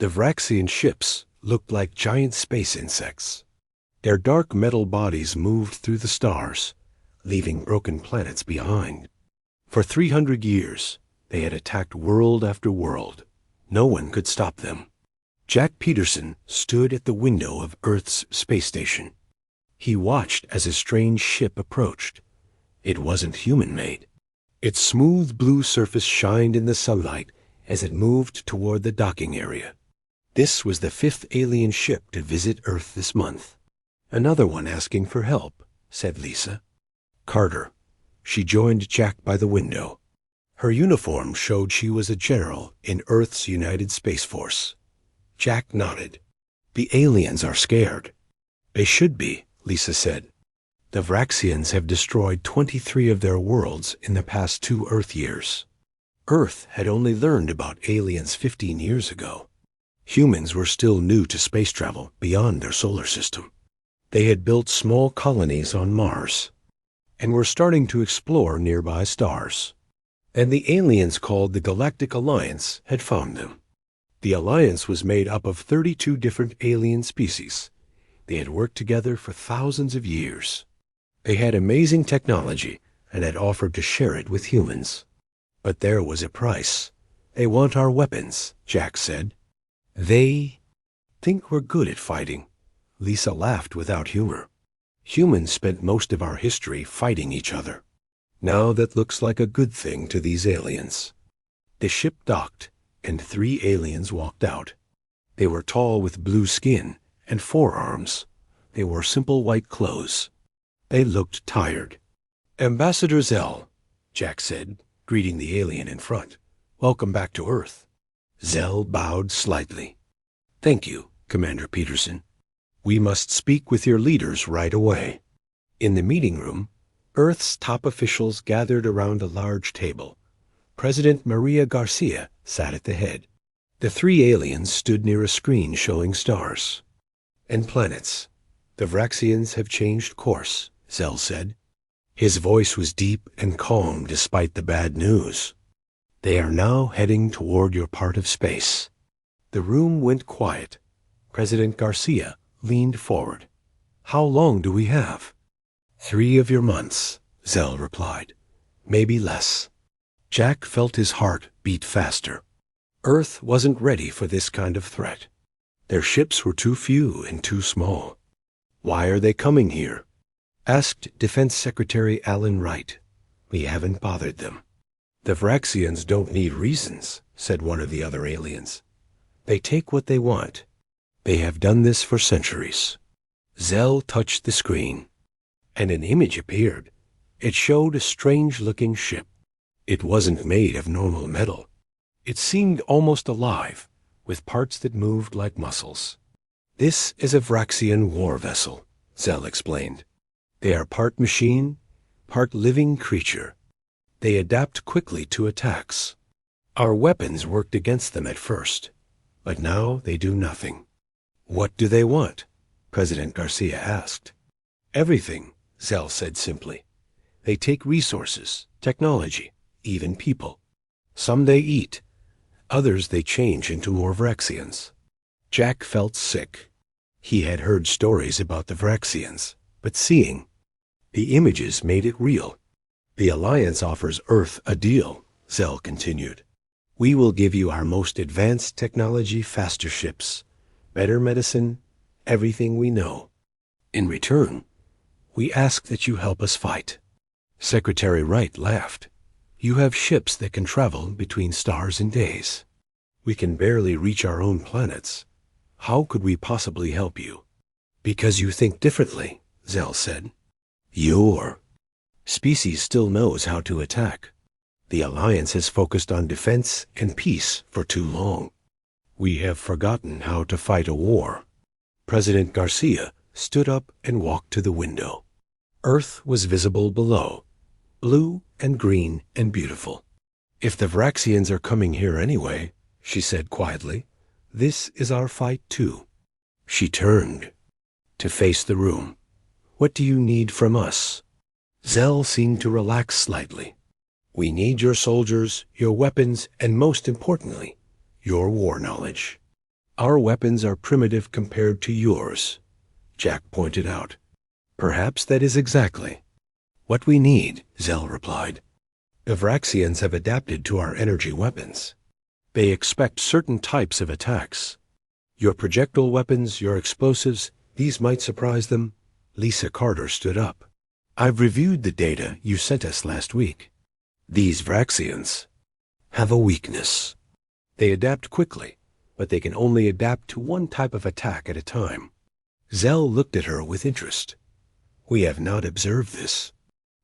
The Vraxian ships looked like giant space insects. Their dark metal bodies moved through the stars, leaving broken planets behind. For 300 years, they had attacked world after world. No one could stop them. Jack Peterson stood at the window of Earth's space station. He watched as a strange ship approached. It wasn't human-made. Its smooth blue surface shined in the sunlight as it moved toward the docking area. This was the 5th alien ship to visit Earth this month. Another one asking for help, said Lisa. Carter. She joined Jack by the window. Her uniform showed she was a general in Earth's United Space Force. Jack nodded. The aliens are scared. They should be, Lisa said. The Vraxians have destroyed 23 of their worlds in the past 2 Earth years. Earth had only learned about aliens 15 years ago. Humans were still new to space travel beyond their solar system. They had built small colonies on Mars and were starting to explore nearby stars. And the aliens called the Galactic Alliance had found them. The alliance was made up of 32 different alien species. They had worked together for thousands of years. They had amazing technology and had offered to share it with humans. But there was a price. They want our weapons, Jack said. They think we're good at fighting. Lisa laughed without humor. Humans spent most of our history fighting each other. Now that looks like a good thing to these aliens. The ship docked, and 3 aliens walked out. They were tall with blue skin and forearms. They wore simple white clothes. They looked tired. Ambassador Zell, Jack said, greeting the alien in front. Welcome back to Earth. Zell bowed slightly. Thank you, Commander Peterson. We must speak with your leaders right away. In the meeting room, Earth's top officials gathered around a large table. President Maria Garcia sat at the head. The 3 aliens stood near a screen showing stars and planets. The Vraxians have changed course, Zell said. His voice was deep and calm despite the bad news. They are now heading toward your part of space. The room went quiet. President Garcia leaned forward. How long do we have? 3 of your months, Zell replied. Maybe less. Jack felt his heart beat faster. Earth wasn't ready for this kind of threat. Their ships were too few and too small. Why are they coming here? Asked Defense Secretary Alan Wright. We haven't bothered them. The Vraxians don't need reasons, said one of the other aliens. They take what they want. They have done this for centuries. Zell touched the screen, and an image appeared. It showed a strange-looking ship. It wasn't made of normal metal. It seemed almost alive, with parts that moved like muscles. This is a Vraxian war vessel, Zell explained. They are part machine, part living creature. They adapt quickly to attacks. Our weapons worked against them at first, but now they do nothing. What do they want? President Garcia asked. Everything, Zell said simply. They take resources, technology, even people. Some they eat, others they change into more Vraxians. Jack felt sick. He had heard stories about the Vraxians, but seeing the images made it real. The Alliance offers Earth a deal, Zell continued. We will give you our most advanced technology, faster ships, better medicine, everything we know. In return, we ask that you help us fight. Secretary Wright laughed. You have ships that can travel between stars in days. We can barely reach our own planets. How could we possibly help you? Because you think differently, Zell said. Your species still knows how to attack. The Alliance has focused on defense and peace for too long. We have forgotten how to fight a war. President Garcia stood up and walked to the window. Earth was visible below, blue and green and beautiful. If the Vraxians are coming here anyway, she said quietly, this is our fight too. She turned to face the room. What do you need from us? Zell seemed to relax slightly. We need your soldiers, your weapons, and most importantly, your war knowledge. Our weapons are primitive compared to yours, Jack pointed out. Perhaps that is exactly what we need, Zell replied. The Vraxians have adapted to our energy weapons. They expect certain types of attacks. Your projectile weapons, your explosives, these might surprise them. Lisa Carter stood up. I've reviewed the data you sent us last week. These Vraxians have a weakness. They adapt quickly, but they can only adapt to one type of attack at a time. Zell looked at her with interest. We have not observed this.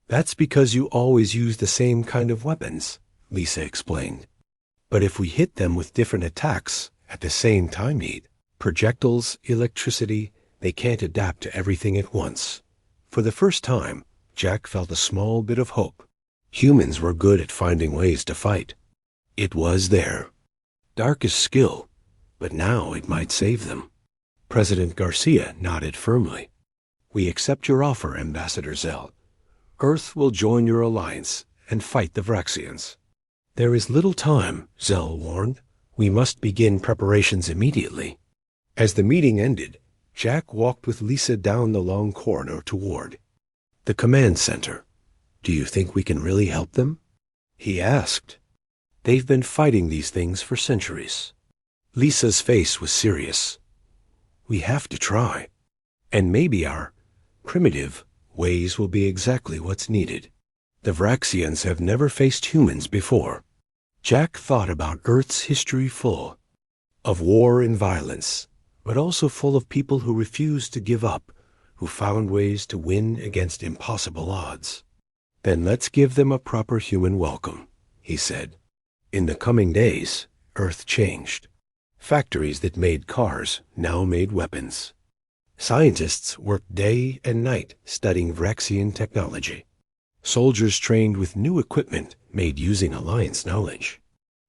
That's because you always use the same kind of weapons, Lisa explained. But if we hit them with different attacks at the same time, projectiles, electricity, they can't adapt to everything at once. For the first time, Jack felt a small bit of hope. Humans were good at finding ways to fight. It was their darkest skill, but now it might save them. President Garcia nodded firmly. We accept your offer, Ambassador Zell. Earth will join your alliance and fight the Vraxians. There is little time, Zell warned. We must begin preparations immediately. As the meeting ended, Jack walked with Lisa down the long corridor toward the command center. Do you think we can really help them? He asked. They've been fighting these things for centuries. Lisa's face was serious. We have to try. And maybe our primitive ways will be exactly what's needed. The Vraxians have never faced humans before. Jack thought about Earth's history full of war and violence, but also full of people who refused to give up, who found ways to win against impossible odds. Then let's give them a proper human welcome, he said. In the coming days, Earth changed. Factories that made cars now made weapons. Scientists worked day and night studying Vraxian technology. Soldiers trained with new equipment made using Alliance knowledge.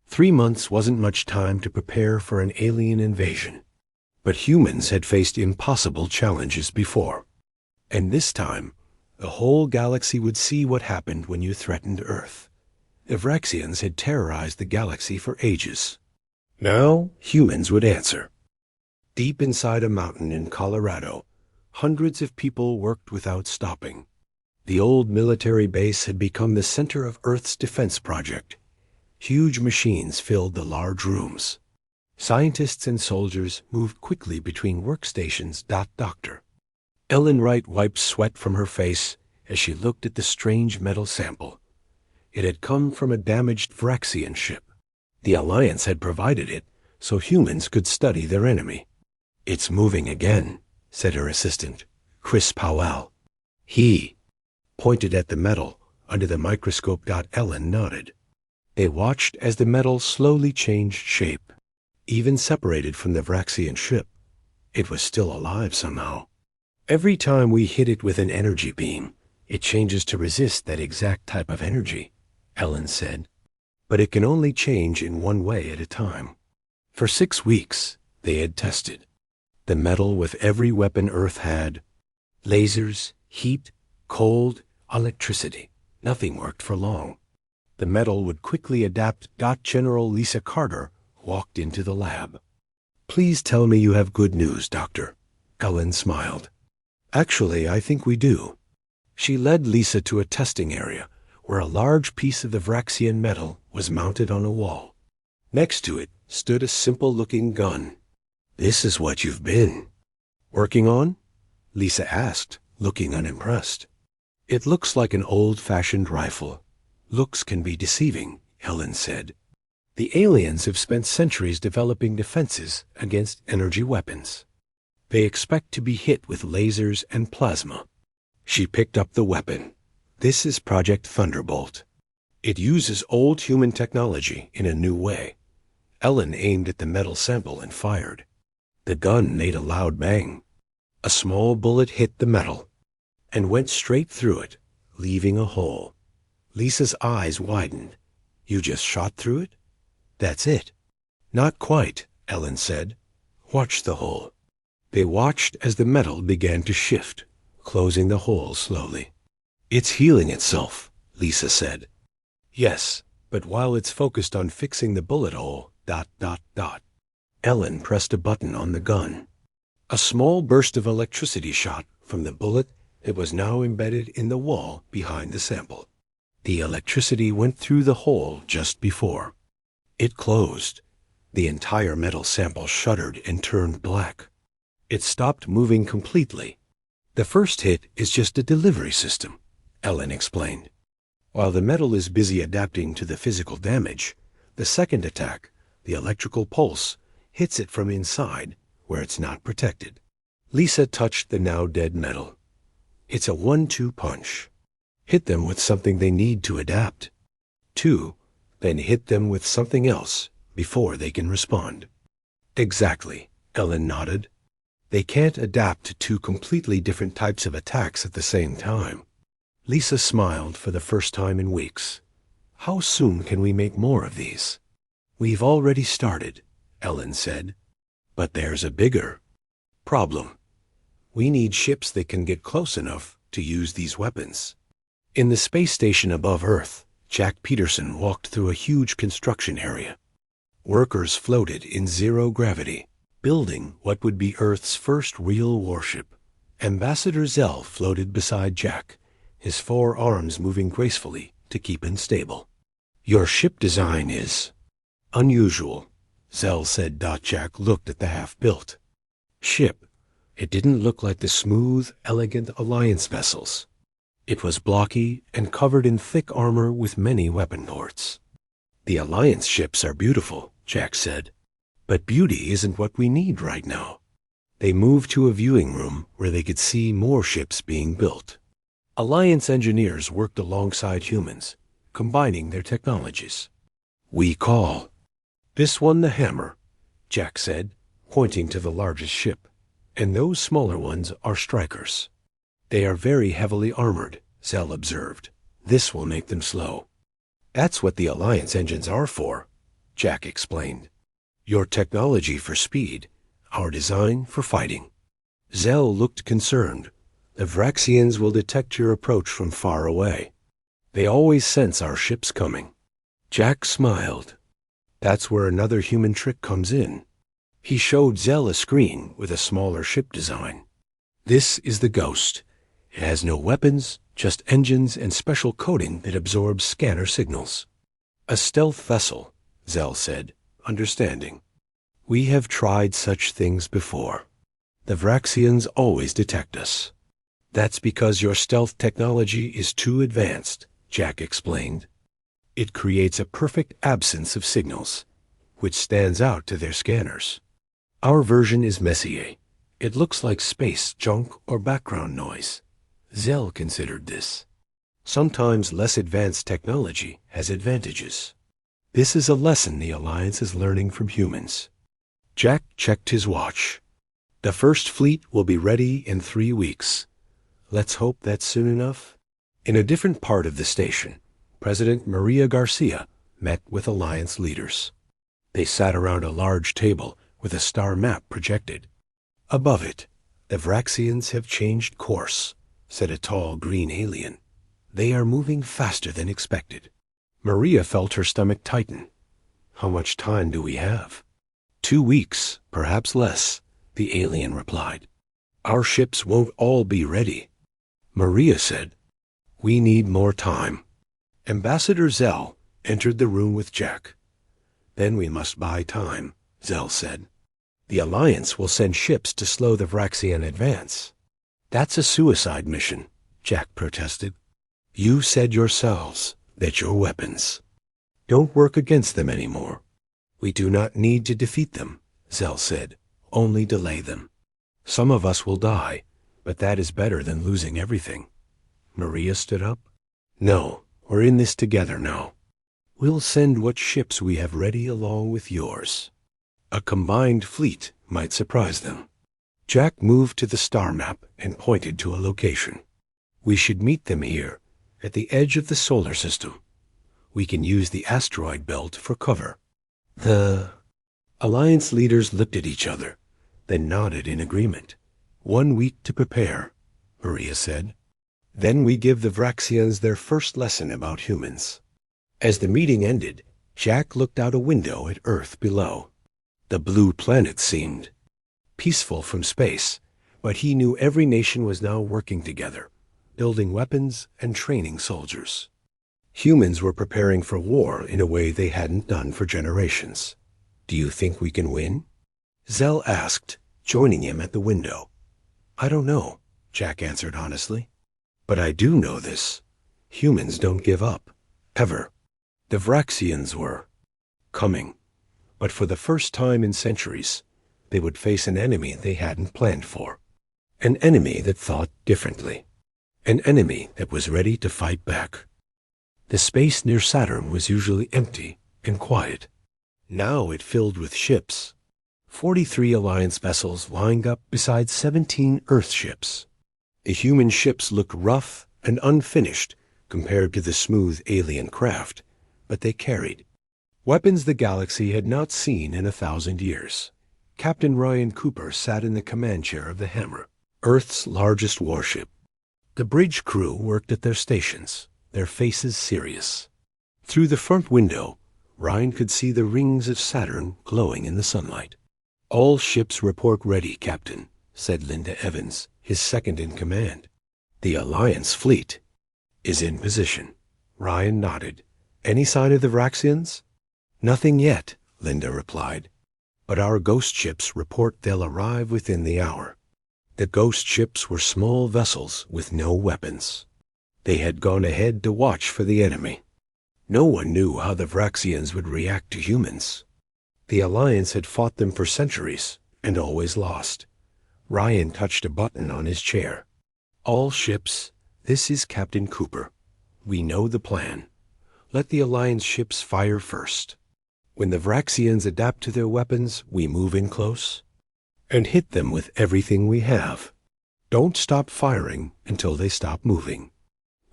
3 months wasn't much time to prepare for an alien invasion. But humans had faced impossible challenges before. And this time, the whole galaxy would see what happened when you threatened Earth. The Vraxians had terrorized the galaxy for ages. Now, humans would answer. Deep inside a mountain in Colorado, hundreds of people worked without stopping. The old military base had become the center of Earth's defense project. Huge machines filled the large rooms. Scientists and soldiers moved quickly between workstations. Doctor. Ellen Wright wiped sweat from her face as she looked at the strange metal sample. It had come from a damaged Vraxian ship. The Alliance had provided it so humans could study their enemy. It's moving again, said her assistant, Chris Powell. He pointed at the metal under the microscope. Ellen nodded. They watched as the metal slowly changed shape. Even separated from the Vraxian ship, it was still alive somehow. Every time we hit it with an energy beam, it changes to resist that exact type of energy, Ellen said. But it can only change in one way at a time. For 6 weeks, they had tested the metal with every weapon Earth had. Lasers, heat, cold, electricity. Nothing worked for long. The metal would quickly adapt. General Lisa Carter walked into the lab. Please tell me you have good news, Doctor. Ellen smiled. Actually, I think we do. She led Lisa to a testing area where a large piece of the Vraxian metal was mounted on a wall. Next to it stood a simple-looking gun. This is what you've been working on? Lisa asked, looking unimpressed. It looks like an old-fashioned rifle. Looks can be deceiving, Ellen said. The aliens have spent centuries developing defenses against energy weapons. They expect to be hit with lasers and plasma. She picked up the weapon. This is Project Thunderbolt. It uses old human technology in a new way. Ellen aimed at the metal sample and fired. The gun made a loud bang. A small bullet hit the metal and went straight through it, leaving a hole. Lisa's eyes widened. You just shot through it? That's it. Not quite, Ellen said. Watch the hole. They watched as the metal began to shift, closing the hole slowly. It's healing itself, Lisa said. Yes, but while it's focused on fixing the bullet hole, Ellen pressed a button on the gun. A small burst of electricity shot from the bullet that was now embedded in the wall behind the sample. The electricity went through the hole just before. It closed. The entire metal sample shuddered and turned black. It stopped moving completely. The first hit is just a delivery system, Ellen explained. While the metal is busy adapting to the physical damage, the second attack, the electrical pulse, hits it from inside, where it's not protected. Lisa touched the now dead metal. It's a 1-2 punch. Hit them with something they need to adapt. 2, then hit them with something else before they can respond. Exactly, Ellen nodded. They can't adapt to 2 completely different types of attacks at the same time. Lisa smiled for the first time in weeks. How soon can we make more of these? We've already started, Ellen said. But there's a bigger problem. We need ships that can get close enough to use these weapons. In the space station above Earth, Jack Peterson walked through a huge construction area. Workers floated in zero gravity, building what would be Earth's first real warship. Ambassador Zell floated beside Jack, his 4 arms moving gracefully to keep him stable. Your ship design is unusual, Zell said. Jack looked at the half-built ship. It didn't look like the smooth, elegant Alliance vessels. It was blocky and covered in thick armor with many weapon ports. The Alliance ships are beautiful, Jack said. But beauty isn't what we need right now. They moved to a viewing room where they could see more ships being built. Alliance engineers worked alongside humans, combining their technologies. We call this one the Hammer, Jack said, pointing to the largest ship. And those smaller ones are strikers. They are very heavily armored, Zell observed. This will make them slow. That's what the Alliance engines are for, Jack explained. Your technology for speed, our design for fighting. Zell looked concerned. The Vraxians will detect your approach from far away. They always sense our ships coming. Jack smiled. That's where another human trick comes in. He showed Zell a screen with a smaller ship design. This is the Ghost. It has no weapons, just engines and special coating that absorbs scanner signals. A stealth vessel, Zell said, understanding. We have tried such things before. The Vraxians always detect us. That's because your stealth technology is too advanced, Jack explained. It creates a perfect absence of signals, which stands out to their scanners. Our version is Messier. It looks like space junk or background noise. Zell considered this. Sometimes less advanced technology has advantages. This is a lesson the Alliance is learning from humans. Jack checked his watch. The first fleet will be ready in 3 weeks. Let's hope that's soon enough. In a different part of the station, President Maria Garcia met with Alliance leaders. They sat around a large table with a star map projected. Above it, the Vraxians have changed course, said a tall green alien. They are moving faster than expected. Maria felt her stomach tighten. How much time do we have? 2 weeks, perhaps less, the alien replied. Our ships won't all be ready. Maria said, we need more time. Ambassador Zell entered the room with Jack. Then we must buy time, Zell said. The Alliance will send ships to slow the Vraxian advance. That's a suicide mission, Jack protested. You said yourselves that your weapons don't work against them anymore. We do not need to defeat them, Zell said, only delay them. Some of us will die, but that is better than losing everything. Maria stood up. No, we're in this together now. We'll send what ships we have ready along with yours. A combined fleet might surprise them. Jack moved to the star map and pointed to a location. We should meet them here, at the edge of the solar system. We can use the asteroid belt for cover. The Alliance leaders looked at each other, then nodded in agreement. 1 week to prepare, Maria said. Then we give the Vraxians their first lesson about humans. As the meeting ended, Jack looked out a window at Earth below. The blue planet seemed peaceful from space, but he knew every nation was now working together, building weapons and training soldiers. Humans were preparing for war in a way they hadn't done for generations. "Do you think we can win?" Zell asked, joining him at the window. "I don't know," Jack answered honestly. "But I do know this. Humans don't give up. Ever." The Vraxians were coming, but for the first time in centuries, they would face an enemy they hadn't planned for. An enemy that thought differently. An enemy that was ready to fight back. The space near Saturn was usually empty and quiet. Now it filled with ships. 43 Alliance vessels lined up beside 17 Earth ships. The human ships looked rough and unfinished compared to the smooth alien craft, but they carried weapons the galaxy had not seen in 1,000 years. Captain Ryan Cooper sat in the command chair of the Hammer, Earth's largest warship. The bridge crew worked at their stations, their faces serious. Through the front window, Ryan could see the rings of Saturn glowing in the sunlight. "All ships report ready, Captain," said Linda Evans, his second in command. "The Alliance fleet is in position." Ryan nodded. "Any sign of the Vraxians?" "Nothing yet," Linda replied. "But our ghost ships report they'll arrive within the hour." The ghost ships were small vessels with no weapons. They had gone ahead to watch for the enemy. No one knew how the Vraxians would react to humans. The Alliance had fought them for centuries and always lost. Ryan touched a button on his chair. "All ships, this is Captain Cooper. We know the plan. Let the Alliance ships fire first. When the Vraxians adapt to their weapons, we move in close and hit them with everything we have. Don't stop firing until they stop moving."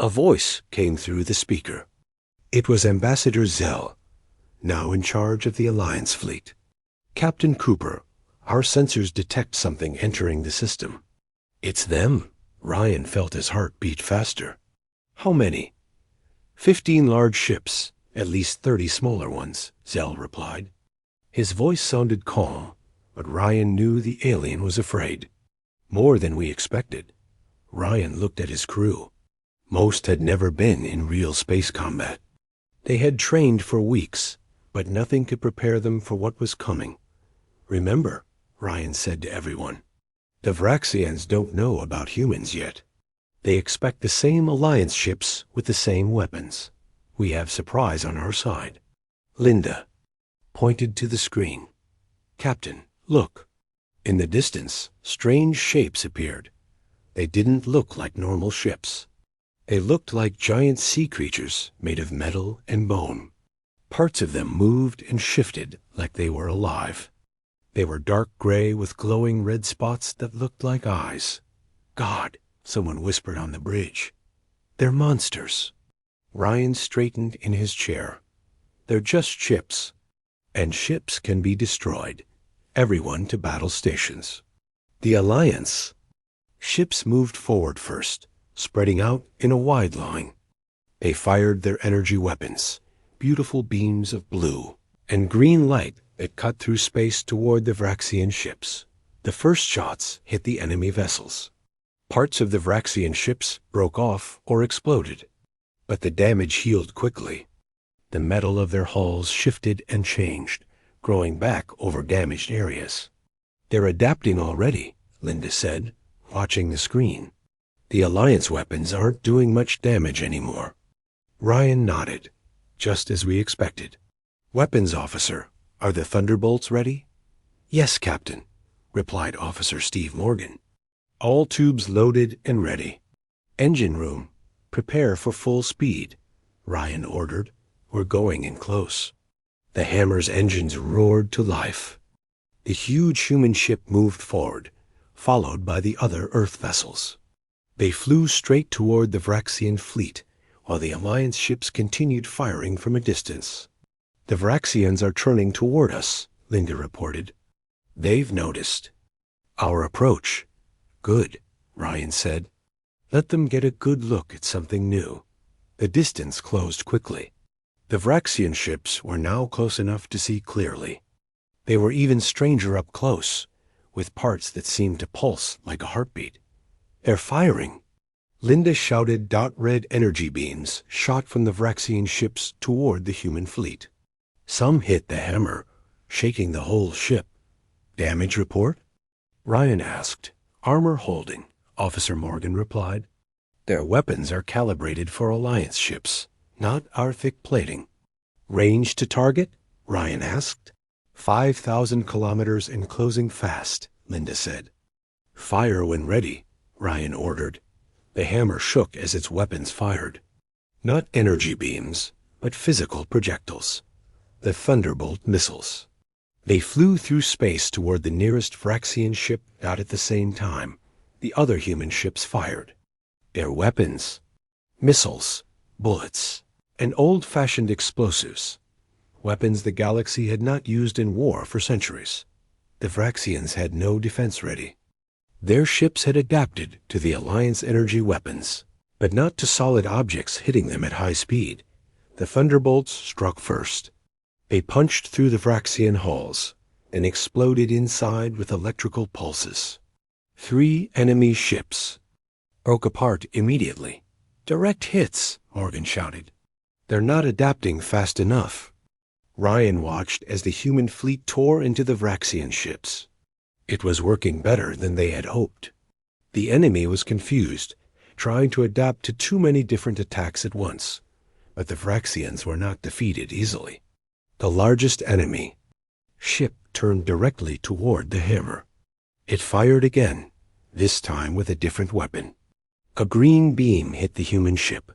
A voice came through the speaker. It was Ambassador Zell, now in charge of the Alliance fleet. "Captain Cooper, our sensors detect something entering the system." "It's them." Ryan felt his heart beat faster. "How many?" 15 large ships, at least 30 smaller ones," Zell replied. His voice sounded calm, but Ryan knew the alien was afraid. "More than we expected." Ryan looked at his crew. Most had never been in real space combat. They had trained for weeks, but nothing could prepare them for what was coming. "Remember," Ryan said to everyone, "the Vraxians don't know about humans yet. They expect the same Alliance ships with the same weapons. We have surprise on our side." Linda pointed to the screen. "Captain, look." In the distance, strange shapes appeared. They didn't look like normal ships. They looked like giant sea creatures made of metal and bone. Parts of them moved and shifted like they were alive. They were dark gray with glowing red spots that looked like eyes. "God," someone whispered on the bridge. "They're monsters." Ryan straightened in his chair. "They're just ships, and ships can be destroyed. Everyone to battle stations." The Alliance ships moved forward first, spreading out in a wide line. They fired their energy weapons, beautiful beams of blue and green light that cut through space toward the Vraxian ships. The first shots hit the enemy vessels. Parts of the Vraxian ships broke off or exploded, but the damage healed quickly. The metal of their hulls shifted and changed, growing back over damaged areas. "They're adapting already," Linda said, watching the screen. "The Alliance weapons aren't doing much damage anymore." Ryan nodded, just as we expected. "Weapons officer, are the Thunderbolts ready?" "Yes, Captain," replied Officer Steve Morgan. "All tubes loaded and ready. Engine room, prepare for full speed," Ryan ordered. "We're going in close." The Hammer's engines roared to life. The huge human ship moved forward, followed by the other Earth vessels. They flew straight toward the Vraxian fleet, while the Alliance ships continued firing from a distance. "The Vraxians are turning toward us," Linda reported. "They've noticed our approach." "Good," Ryan said. "Let them get a good look at something new." The distance closed quickly. The Vraxian ships were now close enough to see clearly. They were even stranger up close, with parts that seemed to pulse like a heartbeat. "They're firing!" Linda shouted. Red energy beams shot from the Vraxian ships toward the human fleet. Some hit the hammer, shaking the whole ship. "Damage report?" Ryan asked. "Armor holding," Officer Morgan replied. "Their weapons are calibrated for Alliance ships, not our thick plating." "Range to target?" Ryan asked. 5,000 kilometers and closing fast," Linda said. "Fire when ready," Ryan ordered. The hammer shook as its weapons fired. Not energy beams, but physical projectiles. The Thunderbolt missiles. They flew through space toward the nearest Vraxian ship. At the same time, the other human ships fired. Their weapons: missiles, bullets, and old-fashioned explosives. Weapons the galaxy had not used in war for centuries. The Vraxians had no defense ready. Their ships had adapted to the Alliance energy weapons, but not to solid objects hitting them at high speed. The Thunderbolts struck first. They punched through the Vraxian hulls, then exploded inside with electrical pulses. 3 enemy ships broke apart immediately. "Direct hits," Morgan shouted. "They're not adapting fast enough." Ryan watched as the human fleet tore into the Vraxian ships. It was working better than they had hoped. The enemy was confused, trying to adapt to too many different attacks at once, but the Vraxians were not defeated easily. The largest enemy ship turned directly toward the hammer. It fired again, this time with a different weapon. A green beam hit the human ship,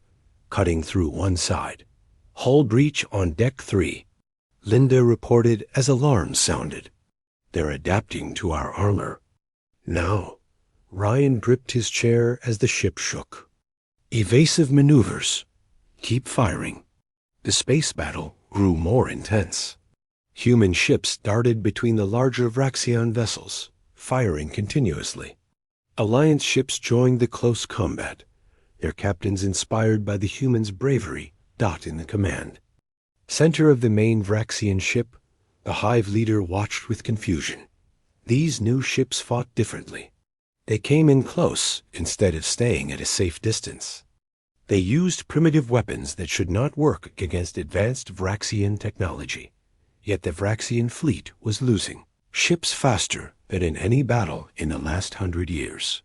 cutting through one side. "Hull breach on deck 3. Linda reported as alarms sounded. "They're adapting to our armor." "Now," Ryan gripped his chair as the ship shook. "Evasive maneuvers. Keep firing." The space battle grew more intense. Human ships darted between the larger Vraxian vessels, firing continuously. Alliance ships joined the close combat, their captains inspired by the humans' bravery. In the command center of the main Vraxian ship, the Hive leader watched with confusion. These new ships fought differently. They came in close instead of staying at a safe distance. They used primitive weapons that should not work against advanced Vraxian technology. Yet the Vraxian fleet was losing ships faster than in any battle in the last 100 years.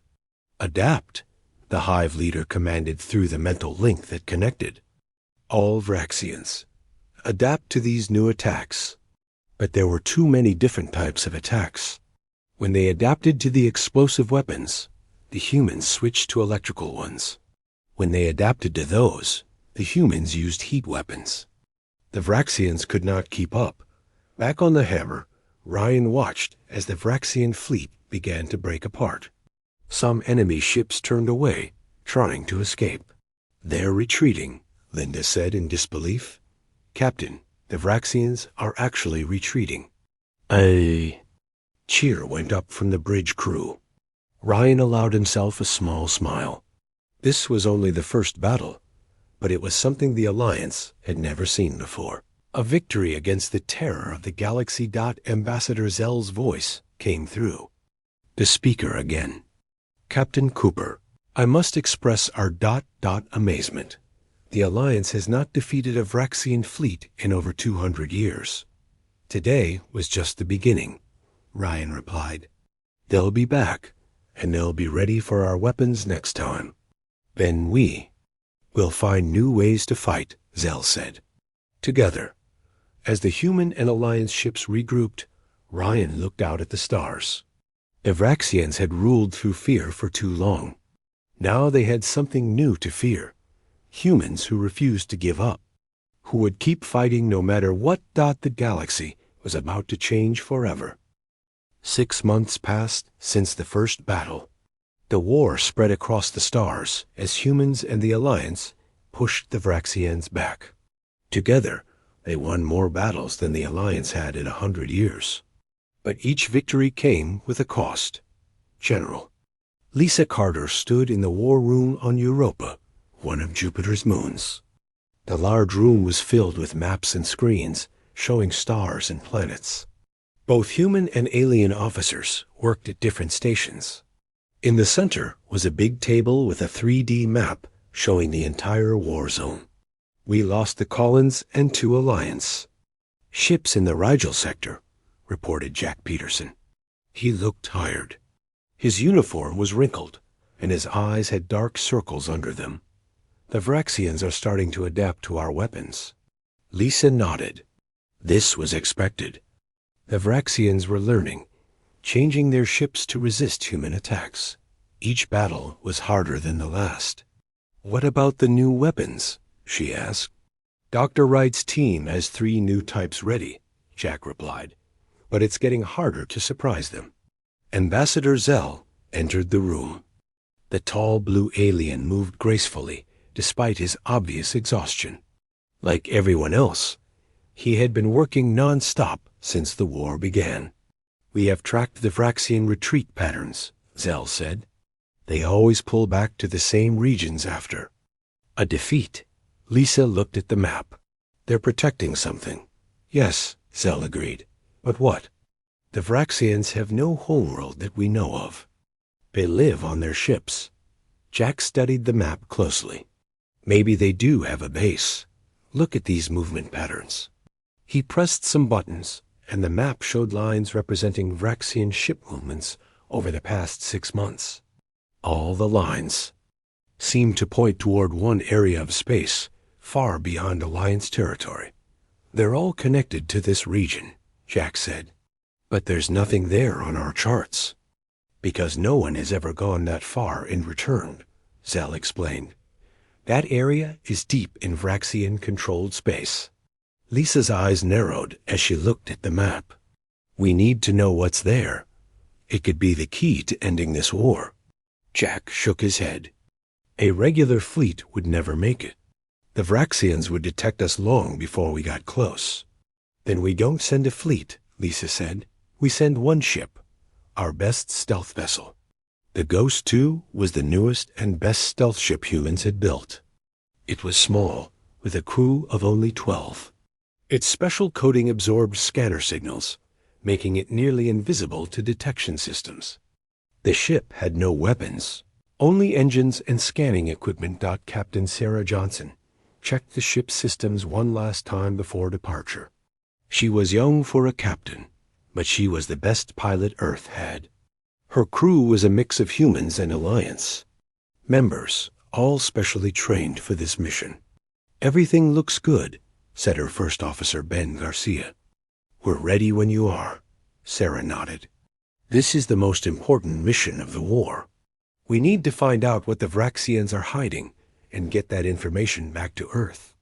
"Adapt," the Hive leader commanded through the mental link that connected. All Vraxians, adapt to these new attacks. But there were too many different types of attacks. When they adapted to the explosive weapons, the humans switched to electrical ones. When they adapted to those, the humans used heat weapons. The Vraxians could not keep up. Back on the hammer, Ryan watched as the Vraxian fleet began to break apart. Some enemy ships turned away, trying to escape. "They're retreating," Linda said in disbelief. "Captain, the Vraxians are actually retreating." A cheer went up from the bridge crew. Ryan allowed himself a small smile. This was only the first battle, but it was something the Alliance had never seen before. A victory against the terror of the galaxy. Ambassador Zell's voice came through. The speaker again. "Captain Cooper, I must express our amazement. The Alliance has not defeated a Vraxian fleet in over 200 years. Today was just the beginning," Ryan replied. "They'll be back, and they'll be ready for our weapons next time. Then we'll find new ways to fight," Zell said. Together, as the human and Alliance ships regrouped, Ryan looked out at the stars. The Vraxians had ruled through fear for too long. Now they had something new to fear. Humans who refused to give up, who would keep fighting no matter what. The galaxy was about to change forever. 6 months passed since the first battle. The war spread across the stars as humans and the Alliance pushed the Vraxians back. Together, they won more battles than the Alliance had in 100 years. But each victory came with a cost. General Lisa Carter stood in the war room on Europa, one of Jupiter's moons. The large room was filled with maps and screens showing stars and planets. Both human and alien officers worked at different stations. In the center was a big table with a 3D map showing the entire war zone. We lost the Collins and 2 Alliance ships in the Rigel sector, reported Jack Peterson. He looked tired. His uniform was wrinkled, and his eyes had dark circles under them. The Vraxians are starting to adapt to our weapons. Lisa nodded. This was expected. The Vraxians were learning, changing their ships to resist human attacks. Each battle was harder than the last. What about the new weapons? She asked. Dr. Wright's team has 3 new types ready, Jack replied, but it's getting harder to surprise them. Ambassador Zell entered the room. The tall blue alien moved gracefully, despite his obvious exhaustion. Like everyone else, he had been working non-stop since the war began. We have tracked the Vraxian retreat patterns, Zell said. They always pull back to the same regions after a defeat. Lisa looked at the map. They're protecting something. Yes, Zell agreed. But what? The Vraxians have no homeworld that we know of. They live on their ships. Jack studied the map closely. Maybe they do have a base. Look at these movement patterns. He pressed some buttons, and the map showed lines representing Vraxian ship movements over the past 6 months. All the lines seemed to point toward one area of space, far beyond Alliance territory. They're all connected to this region, Jack said. But there's nothing there on our charts. Because no one has ever gone that far in return, Zell explained. That area is deep in Vraxian-controlled space. Lisa's eyes narrowed as she looked at the map. We need to know what's there. It could be the key to ending this war. Jack shook his head. A regular fleet would never make it. The Vraxians would detect us long before we got close. Then we don't send a fleet, Lisa said. We send one ship, our best stealth vessel. The Ghost 2 was the newest and best stealth ship humans had built. It was small, with a crew of only 12. Its special coating absorbed scanner signals, making it nearly invisible to detection systems. The ship had no weapons, only engines and scanning equipment. Captain Sarah Johnson checked the ship's systems one last time before departure. She was young for a captain, but she was the best pilot Earth had. Her crew was a mix of humans and Alliance members, all specially trained for this mission. Everything looks good, said her first officer, Ben Garcia. We're ready when you are, Sarah nodded. This is the most important mission of the war. We need to find out what the Vraxians are hiding and get that information back to Earth.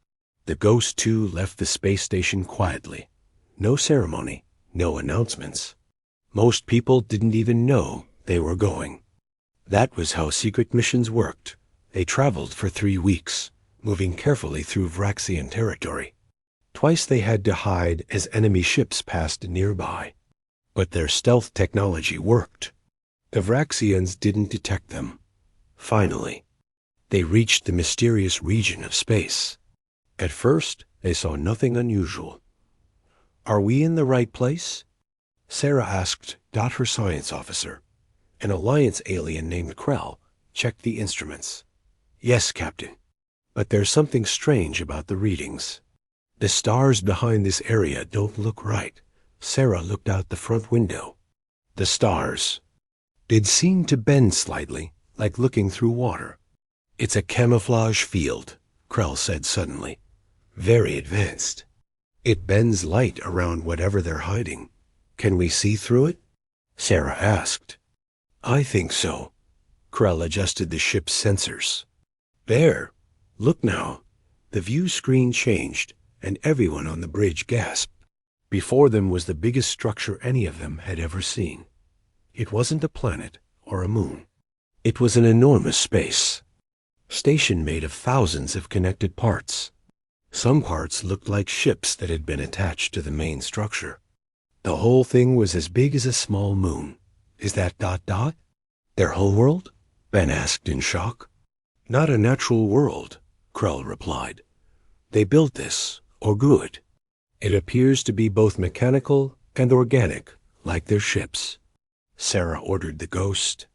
The Ghost 2 left the space station quietly. No ceremony, no announcements. Most people didn't even know they were going. That was how secret missions worked. They traveled for 3 weeks, moving carefully through Vraxian territory. Twice they had to hide as enemy ships passed nearby. But their stealth technology worked. The Vraxians didn't detect them. Finally, they reached the mysterious region of space. At first, they saw nothing unusual. Are we in the right place? Sarah asked. Her science officer, an Alliance alien named Krell, checked the instruments. Yes, Captain. But there's something strange about the readings. The stars behind this area don't look right. Sarah looked out the front window. The stars did seem to bend slightly, like looking through water. It's a camouflage field, Krell said suddenly. Very advanced. It bends light around whatever they're hiding. Can we see through it? Sarah asked. I think so. Krell adjusted the ship's sensors. There. Look now. The view screen changed, and everyone on the bridge gasped. Before them was the biggest structure any of them had ever seen. It wasn't a planet or a moon. It was an enormous space station made of thousands of connected parts. Some parts looked like ships that had been attached to the main structure. The whole thing was as big as a small moon. Is that ... their homeworld? Ben asked in shock. Not a natural world, Krell replied. They built this, or grew it. It appears to be both mechanical and organic, like their ships. Sarah ordered the Ghost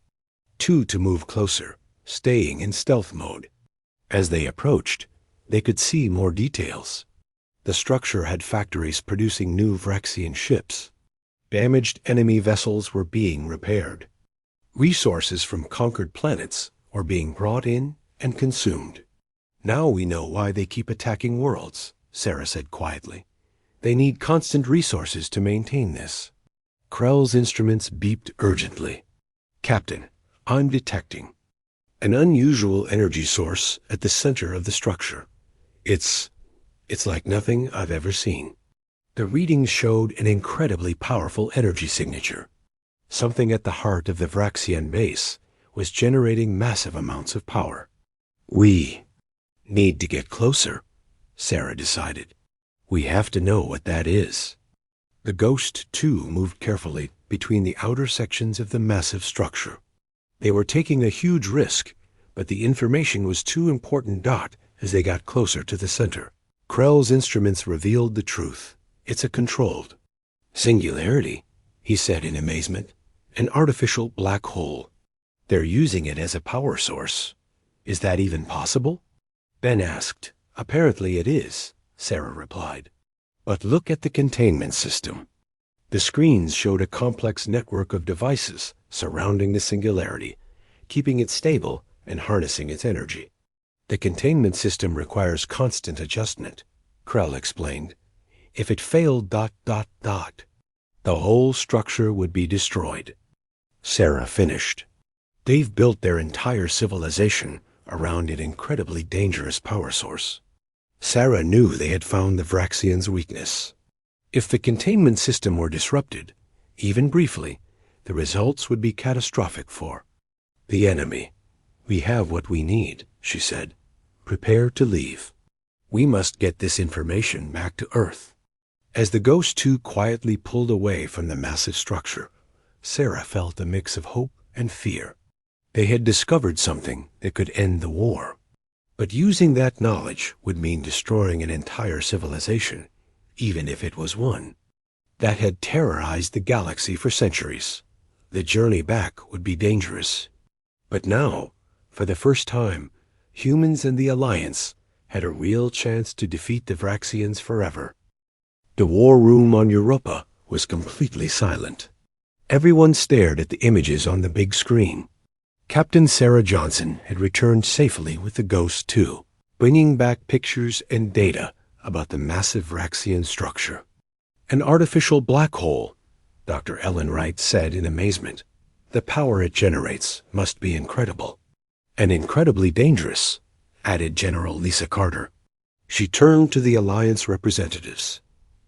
2 to move closer, staying in stealth mode. As they approached, they could see more details. The structure had factories producing new Vraxian ships. Damaged enemy vessels were being repaired. Resources from conquered planets were being brought in and consumed. Now we know why they keep attacking worlds, Sarah said quietly. They need constant resources to maintain this. Krell's instruments beeped urgently. Captain, I'm detecting an unusual energy source at the center of the structure. It's like nothing I've ever seen. The readings showed an incredibly powerful energy signature. Something at the heart of the Vraxian base was generating massive amounts of power. We need to get closer, Sarah decided. We have to know what that is. The Ghost, too, moved carefully between the outer sections of the massive structure. They were taking a huge risk, but the information was too important. As they got closer to the center, Krell's instruments revealed the truth. It's a controlled singularity, he said in amazement. An artificial black hole. They're using it as a power source. Is that even possible? Ben asked. Apparently it is, Sarah replied. But look at the containment system. The screens showed a complex network of devices surrounding the singularity, keeping it stable and harnessing its energy. The containment system requires constant adjustment, Krell explained. If it failed ... the whole structure would be destroyed. Sarah finished. They've built their entire civilization around an incredibly dangerous power source. Sarah knew they had found the Vraxians' weakness. If the containment system were disrupted, even briefly, the results would be catastrophic for the enemy. We have what we need, she said. Prepare to leave. We must get this information back to Earth. As the Ghost 2 quietly pulled away from the massive structure, Sarah felt a mix of hope and fear. They had discovered something that could end the war. But using that knowledge would mean destroying an entire civilization, even if it was one that had terrorized the galaxy for centuries. The journey back would be dangerous. But now, for the first time, humans and the Alliance had a real chance to defeat the Vraxians forever. The war room on Europa was completely silent. Everyone stared at the images on the big screen. Captain Sarah Johnson had returned safely with the Ghost 2, bringing back pictures and data about the massive Vraxian structure. An artificial black hole, Dr. Ellen Wright said in amazement. The power it generates must be incredible. And incredibly dangerous, added General Lisa Carter. She turned to the Alliance representatives.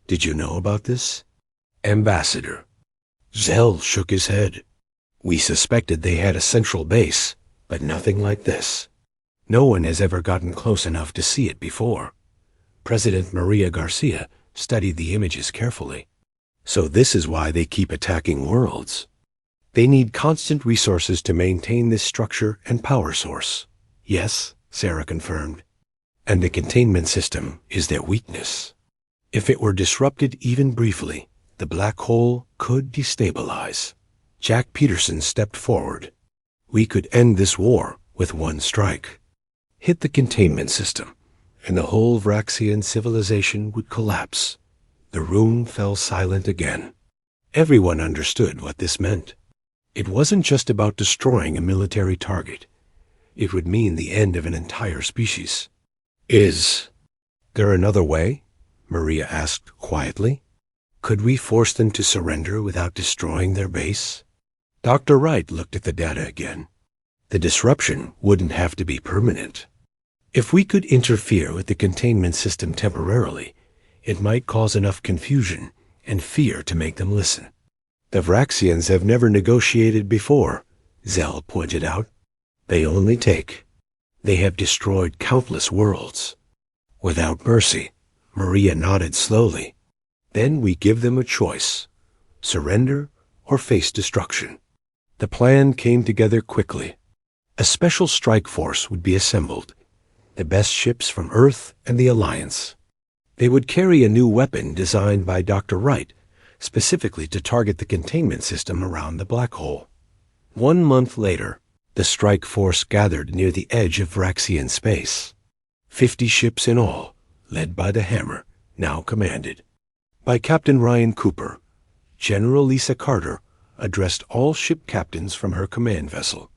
Did you know about this? Ambassador. Zell shook his head. We suspected they had a central base, but nothing like this. No one has ever gotten close enough to see it before. President Maria Garcia studied the images carefully. So this is why they keep attacking worlds. They need constant resources to maintain this structure and power source. Yes, Sarah confirmed. And the containment system is their weakness. If it were disrupted even briefly, the black hole could destabilize. Jack Peterson stepped forward. We could end this war with one strike. Hit the containment system, and the whole Vraxian civilization would collapse. The room fell silent again. Everyone understood what this meant. It wasn't just about destroying a military target. It would mean the end of an entire species. Is there another way? Maria asked quietly. Could we force them to surrender without destroying their base? Dr. Wright looked at the data again. The disruption wouldn't have to be permanent. If we could interfere with the containment system temporarily, it might cause enough confusion and fear to make them listen. The Vraxians have never negotiated before, Zell pointed out. They only take. They have destroyed countless worlds. Without mercy, Maria nodded slowly. Then we give them a choice, surrender or face destruction. The plan came together quickly. A special strike force would be assembled, the best ships from Earth and the Alliance. They would carry a new weapon designed by Dr. Wright specifically to target the containment system around the black hole. 1 month later, the strike force gathered near the edge of Vraxian space. 50 ships in all, led by the Hammer, now commanded by Captain Ryan Cooper. General Lisa Carter addressed all ship captains from her command vessel.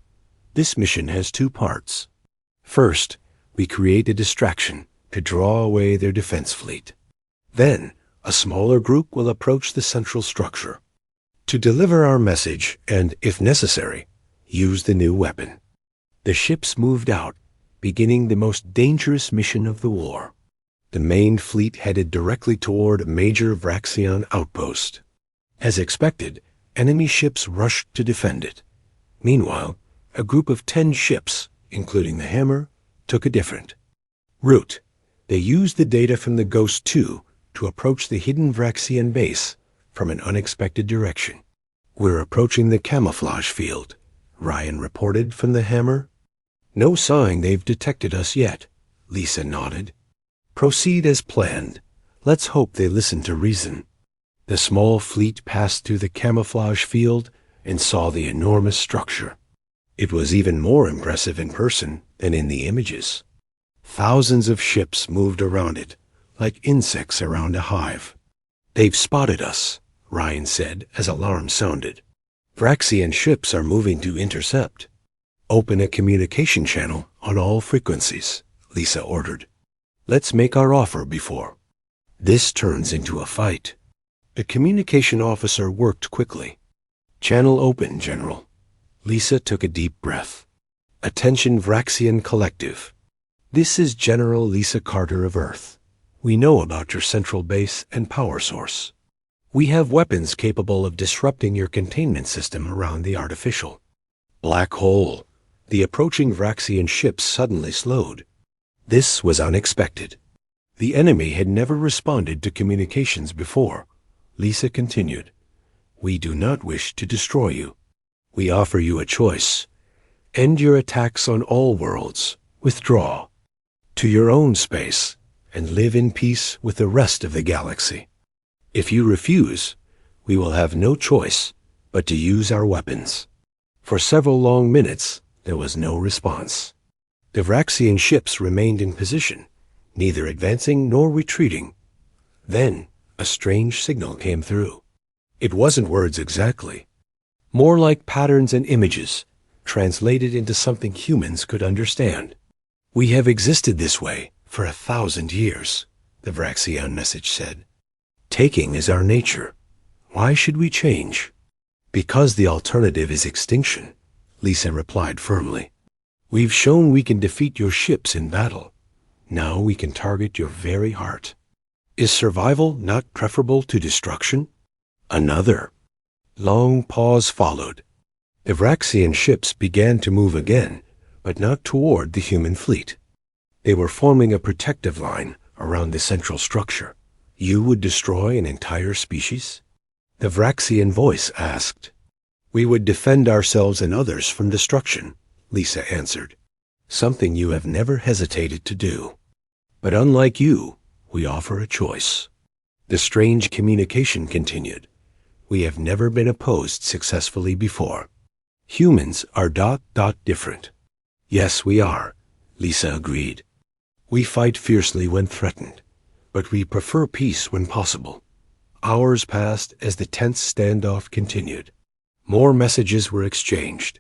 This mission has 2 parts. First, we create a distraction to draw away their defense fleet. Then, a smaller group will approach the central structure to deliver our message and, if necessary, use the new weapon. The ships moved out, beginning the most dangerous mission of the war. The main fleet headed directly toward a major Vraxian outpost. As expected, enemy ships rushed to defend it. Meanwhile, a group of 10 ships, including the Hammer, took a different route. They used the data from the Ghost 2 to approach the hidden Vraxian base from an unexpected direction. "We're approaching the camouflage field," Ryan reported from the Hammer. "No sign they've detected us yet," Lisa nodded. "Proceed as planned. Let's hope they listen to reason." The small fleet passed through the camouflage field and saw the enormous structure. It was even more impressive in person than in the images. Thousands of ships moved around it, like insects around a hive. "They've spotted us," Ryan said as alarms sounded. "Vraxian ships are moving to intercept." "Open a communication channel on all frequencies," Lisa ordered. "Let's make our offer before this turns into a fight." The communication officer worked quickly. "Channel open, General." Lisa took a deep breath. "Attention Vraxian Collective. This is General Lisa Carter of Earth. We know about your central base and power source. We have weapons capable of disrupting your containment system around the artificial black hole." The approaching Vraxian ships suddenly slowed. This was unexpected. The enemy had never responded to communications before. Lisa continued, "We do not wish to destroy you. We offer you a choice. End your attacks on all worlds, withdraw to your own space, and live in peace with the rest of the galaxy. If you refuse, we will have no choice but to use our weapons." For several long minutes, there was no response. The Vraxian ships remained in position, neither advancing nor retreating. Then, a strange signal came through. It wasn't words exactly, more like patterns and images, translated into something humans could understand. "We have existed this way for 1,000 years, the Vraxian message said. "Taking is our nature. Why should we change?" "Because the alternative is extinction," Lisa replied firmly. "We've shown we can defeat your ships in battle. Now we can target your very heart. Is survival not preferable to destruction?" Another long pause followed. The Vraxian ships began to move again, but not toward the human fleet. They were forming a protective line around the central structure. "You would destroy an entire species?" The Vraxian voice asked. "We would defend ourselves and others from destruction," Lisa answered. "Something you have never hesitated to do. But unlike you, we offer a choice." The strange communication continued. "We have never been opposed successfully before. Humans are ... different." "Yes, we are," Lisa agreed. "We fight fiercely when threatened, but we prefer peace when possible." Hours passed as the tense standoff continued. More messages were exchanged.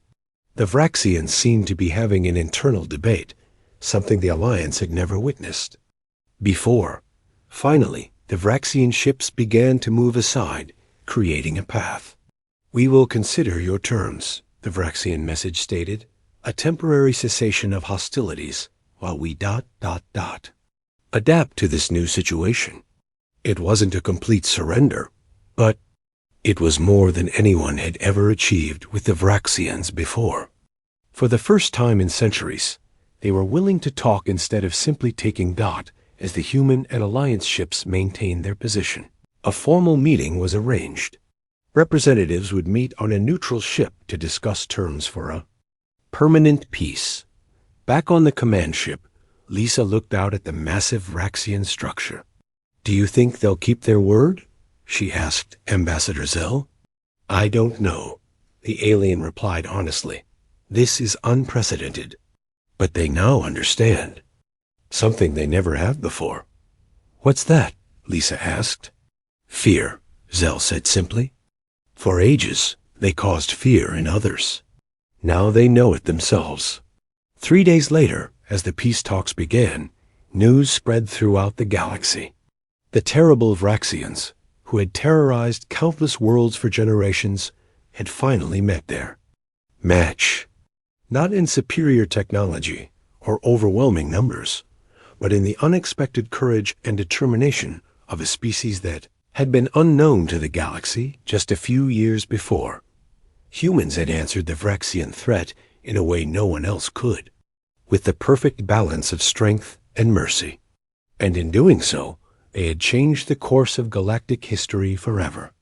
The Vraxians seemed to be having an internal debate, something the Alliance had never witnessed before. Finally, the Vraxian ships began to move aside, creating a path. "We will consider your terms," the Vraxian message stated. "A temporary cessation of hostilities while we ... adapt to this new situation." It wasn't a complete surrender, but it was more than anyone had ever achieved with the Vraxians before. For the first time in centuries, they were willing to talk instead of simply taking dot as the human and Alliance ships maintained their position. A formal meeting was arranged. Representatives would meet on a neutral ship to discuss terms for a permanent peace. Back on the command ship, Lisa looked out at the massive Vraxian structure. "Do you think they'll keep their word?" she asked Ambassador Zell. I don't know, the alien replied honestly. This is unprecedented. But they now understand. Something they never have before. What's that? Lisa asked. Fear, Zell said simply. For ages, they caused fear in others. Now they know it themselves. 3 days later, as the peace talks began, news spread throughout the galaxy. The terrible Vraxians, who had terrorized countless worlds for generations, had finally met there. Match. Not in superior technology or overwhelming numbers, but in the unexpected courage and determination of a species that had been unknown to the galaxy just a few years before. Humans had answered the Vraxian threat in a way no one else could, with the perfect balance of strength and mercy. And in doing so, they had changed the course of galactic history forever.